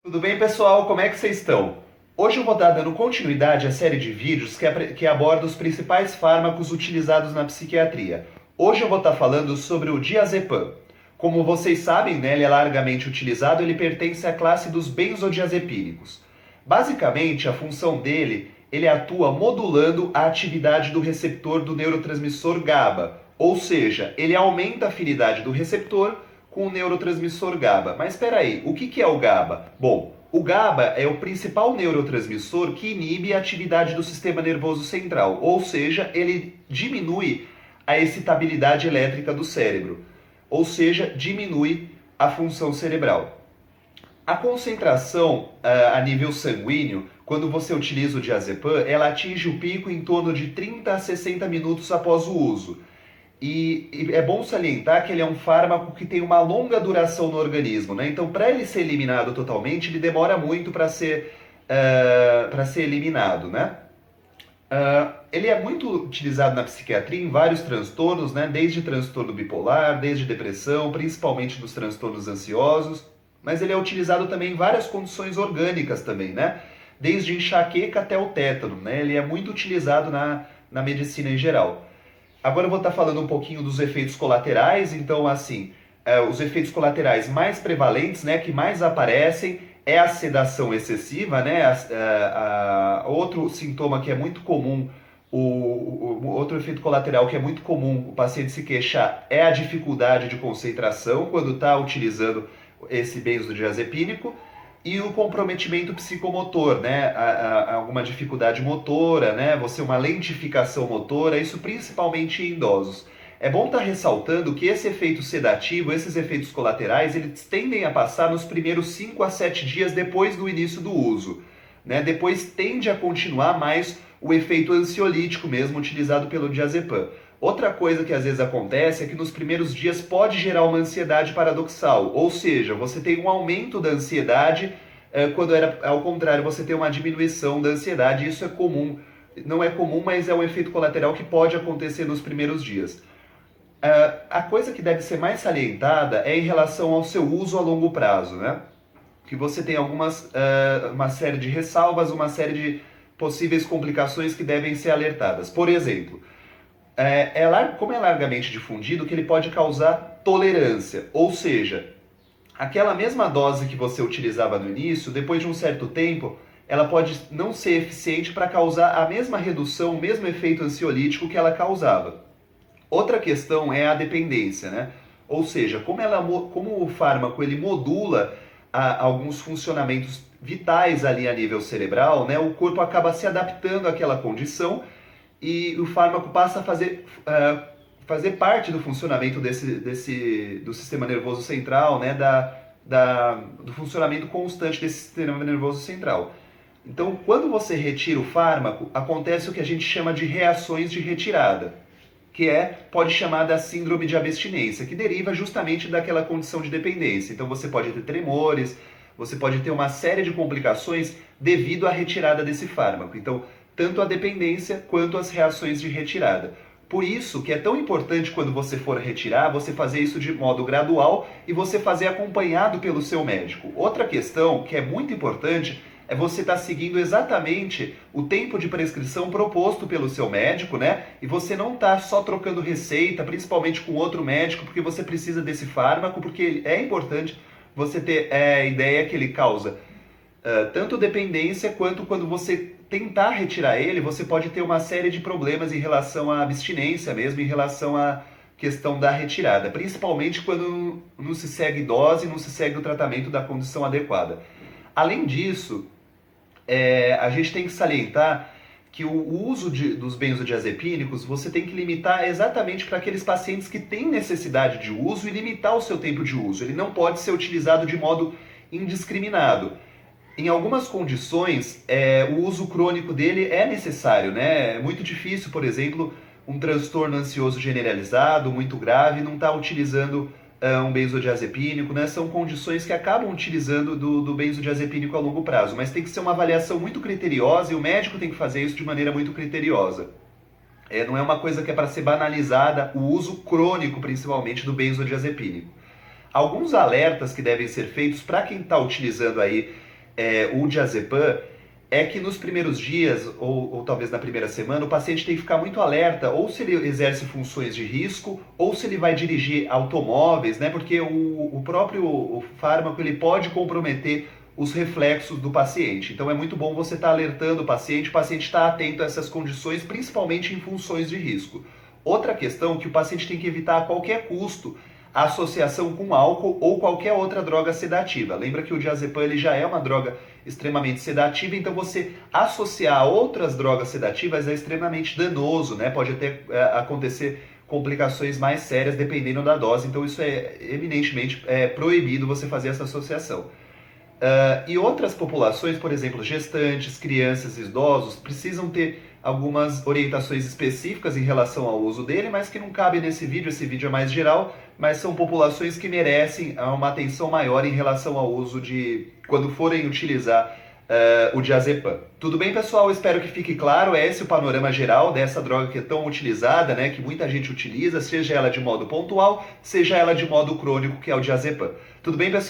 Tudo bem, pessoal? Como é que vocês estão? Hoje eu vou estar dando continuidade à série de vídeos que aborda os principais fármacos utilizados na psiquiatria. Hoje eu vou estar falando sobre o diazepam. Como vocês sabem, né, ele é largamente utilizado, ele pertence à classe dos benzodiazepínicos. Basicamente, a função dele, ele atua modulando a atividade do receptor do neurotransmissor GABA, ou seja, ele aumenta a afinidade do receptor com o neurotransmissor GABA. Mas espera aí, o que é o GABA? Bom, o GABA é o principal neurotransmissor que inibe a atividade do sistema nervoso central, ou seja, ele diminui a excitabilidade elétrica do cérebro, ou seja, diminui a função cerebral. A concentração a nível sanguíneo, quando você utiliza o diazepam, ela atinge o pico em torno de 30 a 60 minutos após o uso. E é bom salientar que ele é um fármaco que tem uma longa duração no organismo, né? Então, para ele ser eliminado totalmente, ele demora muito para ser eliminado, né? Ele é muito utilizado na psiquiatria em vários transtornos, né? Desde transtorno bipolar, desde depressão, principalmente nos transtornos ansiosos, mas ele é utilizado também em várias condições orgânicas também, né? Desde enxaqueca até o tétano, né? Ele é muito utilizado na medicina em geral. Agora eu vou estar falando um pouquinho dos efeitos colaterais. Então, assim, os efeitos colaterais mais prevalentes, né, que mais aparecem, é a sedação excessiva, né? Outro sintoma que é muito comum, outro efeito colateral que é muito comum o paciente se queixar é a dificuldade de concentração quando está utilizando esse benzodiazepínico. E o comprometimento psicomotor, né? Alguma dificuldade motora, né? Você uma lentificação motora, isso principalmente em idosos. É bom estar ressaltando que esse efeito sedativo, esses efeitos colaterais, eles tendem a passar nos primeiros 5 a 7 dias depois do início do uso, né? Depois tende a continuar mais o efeito ansiolítico mesmo utilizado pelo diazepam. Outra coisa que às vezes acontece é que nos primeiros dias pode gerar uma ansiedade paradoxal, ou seja, você tem um aumento da ansiedade quando era ao contrário, você tem uma diminuição da ansiedade. Isso é comum, não é comum, mas é um efeito colateral que pode acontecer nos primeiros dias. A coisa que deve ser mais salientada é em relação ao seu uso a longo prazo, né? Que você tem uma série de ressalvas, uma série de possíveis complicações que devem ser alertadas. Por exemplo, como é largamente difundido, que ele pode causar tolerância, ou seja, aquela mesma dose que você utilizava no início, depois de um certo tempo, ela pode não ser eficiente para causar a mesma redução, o mesmo efeito ansiolítico que ela causava. Outra questão é a dependência, né? Ou seja, como o fármaco ele modula alguns funcionamentos vitais ali a nível cerebral, né? O corpo acaba se adaptando àquela condição e o fármaco passa a fazer parte do funcionamento do sistema nervoso central, né? Do funcionamento constante desse sistema nervoso central. Então, quando você retira o fármaco, acontece o que a gente chama de reações de retirada, que pode chamar da síndrome de abstinência, que deriva justamente daquela condição de dependência. Então você pode ter tremores, você pode ter uma série de complicações devido à retirada desse fármaco. Então, tanto a dependência quanto as reações de retirada. Por isso que é tão importante quando você for retirar, você fazer isso de modo gradual e você fazer acompanhado pelo seu médico. Outra questão que é muito importante é você estar seguindo exatamente o tempo de prescrição proposto pelo seu médico, né? E você não estar só trocando receita, principalmente com outro médico, porque você precisa desse fármaco, porque é importante você ter a ideia que ele causa tanto dependência quanto quando você tentar retirar ele, você pode ter uma série de problemas em relação à abstinência mesmo, em relação à questão da retirada, principalmente quando não se segue dose, não se segue o tratamento da condição adequada. Além disso, a gente tem que salientar que o uso dos benzodiazepínicos você tem que limitar exatamente para aqueles pacientes que têm necessidade de uso e limitar o seu tempo de uso. Ele não pode ser utilizado de modo indiscriminado. Em algumas condições, o uso crônico dele é necessário, né? É muito difícil, por exemplo, um transtorno ansioso generalizado, muito grave, não estar utilizando um benzodiazepínico, né? São condições que acabam utilizando do benzodiazepínico a longo prazo, mas tem que ser uma avaliação muito criteriosa e o médico tem que fazer isso de maneira muito criteriosa. Não é uma coisa que é para ser banalizada, o uso crônico, principalmente, do benzodiazepínico. Alguns alertas que devem ser feitos para quem está utilizando aí o diazepam é que nos primeiros dias, ou talvez na primeira semana, o paciente tem que ficar muito alerta, ou se ele exerce funções de risco, ou se ele vai dirigir automóveis, né? Porque o próprio fármaco ele pode comprometer os reflexos do paciente. Então é muito bom você estar alertando o paciente está atento a essas condições, principalmente em funções de risco. Outra questão é que o paciente tem que evitar a qualquer custo a associação com álcool ou qualquer outra droga sedativa. Lembra que o diazepam ele já é uma droga extremamente sedativa, então você associar a outras drogas sedativas é extremamente danoso, né? Pode até acontecer complicações mais sérias dependendo da dose, então isso é eminentemente proibido você fazer essa associação. E outras populações, por exemplo, gestantes, crianças e idosos, precisam ter algumas orientações específicas em relação ao uso dele, mas que não cabe nesse vídeo. Esse vídeo é mais geral, mas são populações que merecem uma atenção maior em relação ao uso de quando forem utilizar o diazepam. Tudo bem, pessoal? Espero que fique claro. Esse é o panorama geral dessa droga que é tão utilizada, né, que muita gente utiliza, seja ela de modo pontual, seja ela de modo crônico, que é o diazepam. Tudo bem, pessoal?